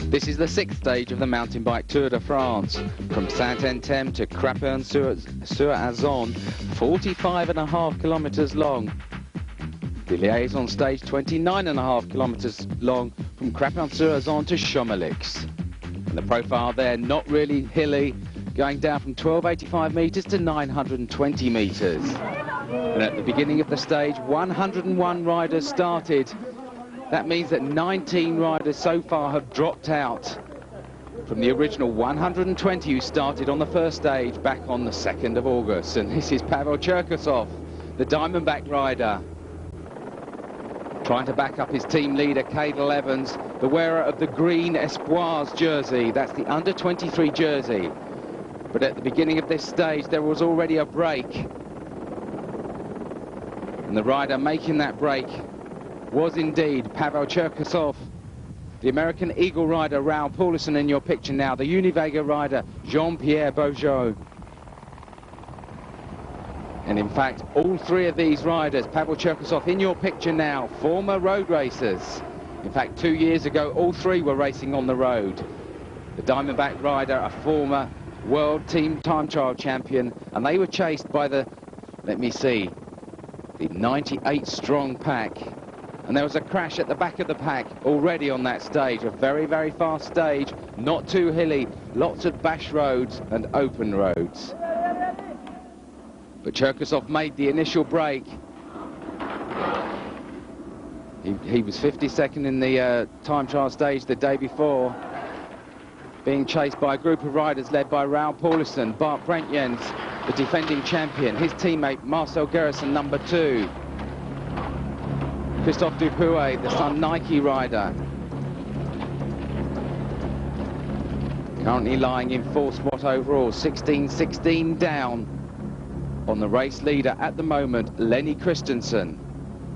This is the sixth stage of the mountain bike Tour de France. From Saint-Étienne to Crapin-sur-Azon, 45.5 kilometers long. The liaison stage, 29.5 kilometers long, from Crapin-sur-Azon to Chomelix. And the profile there, not really hilly, going down from 1285 meters to 920 meters. And at the beginning of the stage, 101 riders started. That means that 19 riders so far have dropped out from the original 120 who started on the first stage back on the 2nd of August. And this is Pavel Cherkasov, the Diamondback rider, trying to back up his team leader, Cadel Evans, the wearer of the green Espoirs jersey. That's the under-23 jersey. But at the beginning of this stage, there was already a break. And the rider making that break was indeed Pavel Cherkasov, the American Eagle rider Raoul Paulison in your picture now, the Univega rider Jean-Pierre Beaujeu. And in fact, all three of these riders, Pavel Cherkasov in your picture now, former road racers. In fact, 2 years ago, all three were racing on the road. The Diamondback rider, a former world team time trial champion, and they were chased by the, let me see, the 98 strong pack. And there was a crash at the back of the pack already on that stage, a very, very fast stage, not too hilly, lots of bash roads and open roads. But Cherkasov made the initial break. He was 52nd in the time trial stage the day before, being chased by a group of riders led by Raoul Paulison, Bart Brentjens, the defending champion, his teammate Marcel Gerritsen, number 2. Christophe Dupuy, the Sun Nike rider, currently lying in 4th spot overall, 16 down on the race leader at the moment, Lenny Christensen.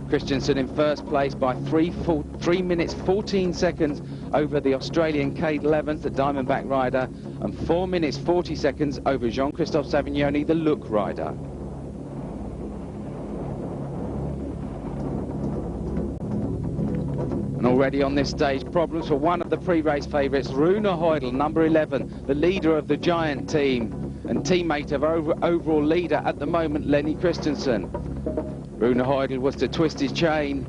Christensen in first place by 3 minutes 14 seconds over the Australian Cadel Evans, the Diamondback rider, and 4 minutes 40 seconds over Jean-Christophe Savignoni, the Look rider. And already on this stage, problems for one of the pre-race favourites, Rune Heudel, number 11, the leader of the Giant team and teammate of overall leader at the moment, Lenny Christensen. Rune Heudel was to twist his chain.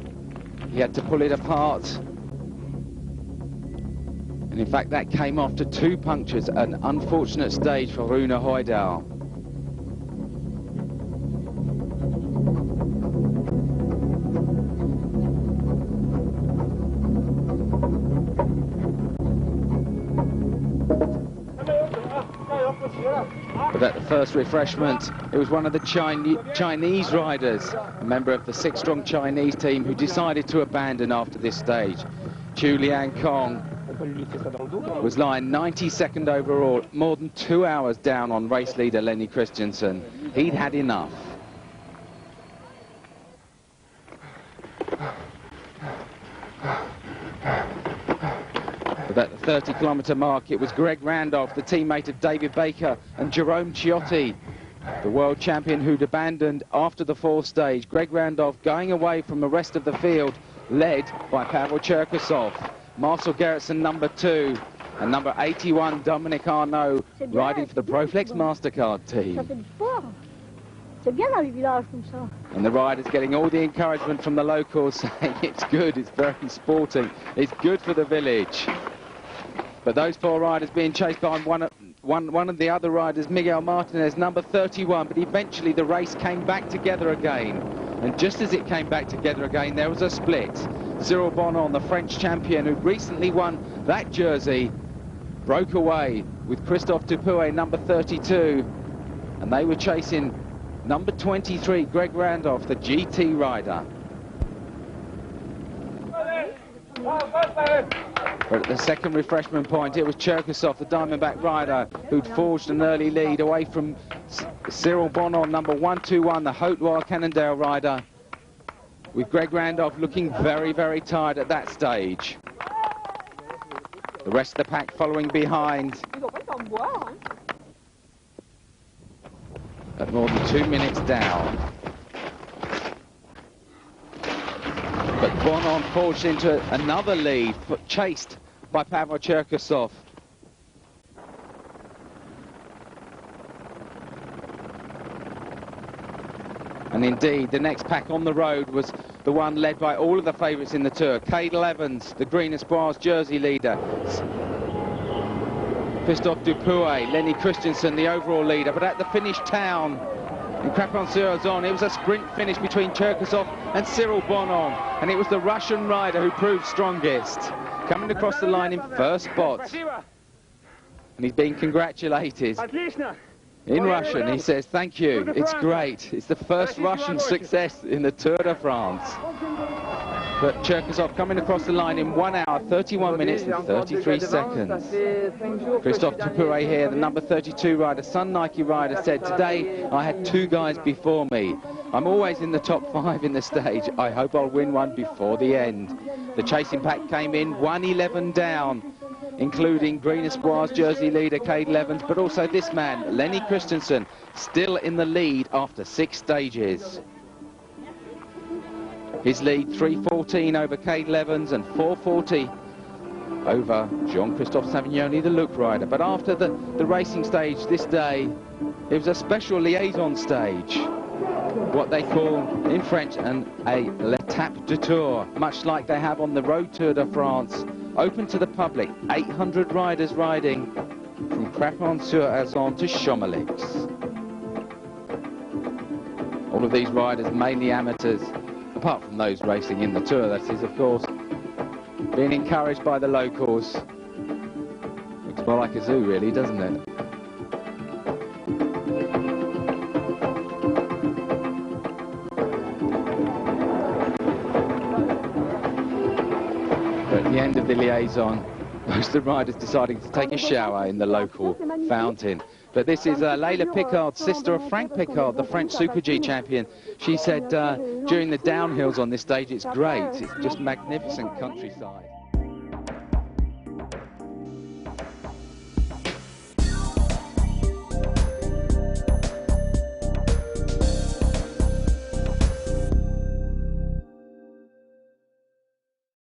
He had to pull it apart. And in fact, that came after 2 punctures, an unfortunate stage for Rune Heudel. But at the first refreshment, it was one of the Chinese riders, a member of the 6-strong Chinese team, who decided to abandon after this stage. Chu Liang Kong was lying 92nd overall, more than 2 hours down on race leader Lenny Christensen. He'd had enough. But at the 30-kilometre mark, it was Greg Randolph, the teammate of David Baker, and Jerome Ciotti, the world champion, who'd abandoned after the 4th stage. Greg Randolph going away from the rest of the field, led by Pavel Cherkasov. Marcel Gerritsen, number 2, and number 81, Dominic Arnaud, riding for the Proflex MasterCard team. And the riders getting all the encouragement from the locals, saying it's good, it's very sporting, it's good for the village. But those 4 riders being chased by one of the other riders, Miguel Martinez, number 31. But eventually the race came back together again. And just as it came back together again, there was a split. Cyril Bonon, the French champion who recently won that jersey, broke away with Christophe Dupuy, number 32. And they were chasing number 23, Greg Randolph, the GT rider. But at the second refreshment point, it was Cherkasov, the Diamondback rider, who'd forged an early lead away from Cyril Bonon, number 121, the Haute Loire Cannondale rider, with Greg Randolph looking very, very tired at that stage. The rest of the pack following behind at more than 2 minutes down. But Bonon forged into another lead, but chased by Pavel Cherkasov. And indeed, the next pack on the road was the one led by all of the favourites in the Tour. Cadel Evans, the Green Espoirs jersey leader. Christophe Dupuy, Lenny Christensen, the overall leader. But at the finish town in Crapon-sur-Arzon, it was a sprint finish between Cherkasov and Cyril Bonon. And it was the Russian rider who proved strongest, coming across the line in first spot. And he's being congratulated. In Russian, he says, "Thank you, it's great. It's the first Russian success in the Tour de France." But Cherkasov coming across the line in 1 hour, 31 minutes and 33 seconds. Christophe Dupuy here, the number 32 rider, Sun Nike rider, said, "Today I had 2 guys before me. I'm always in the top 5 in the stage. I hope I'll win one before the end." The chasing pack came in 1:11 down, including Green Espoirs jersey leader Cadel Evans, but also this man, Lenny Christensen, still in the lead after 6 stages. His lead 3:14 over Cadel Evans and 4:40 over Jean-Christophe Savignoni, the Look rider. But after the racing stage this day, it was a special liaison stage, what they call in French a l'étape de tour, much like they have on the Road Tour de France, open to the public. 800 riders riding from Crapon-sur-Arzon to Chamonix. All of these riders mainly amateurs, apart from those racing in the Tour, that is, of course, being encouraged by the locals. Looks more like a zoo, really, doesn't it? But at the end of the liaison, most of the riders deciding to take a shower in the local fountain. But this is Layla Picard, sister of Frank Picard, the French Super G champion. She said during the downhills on this stage, it's great. It's just magnificent countryside.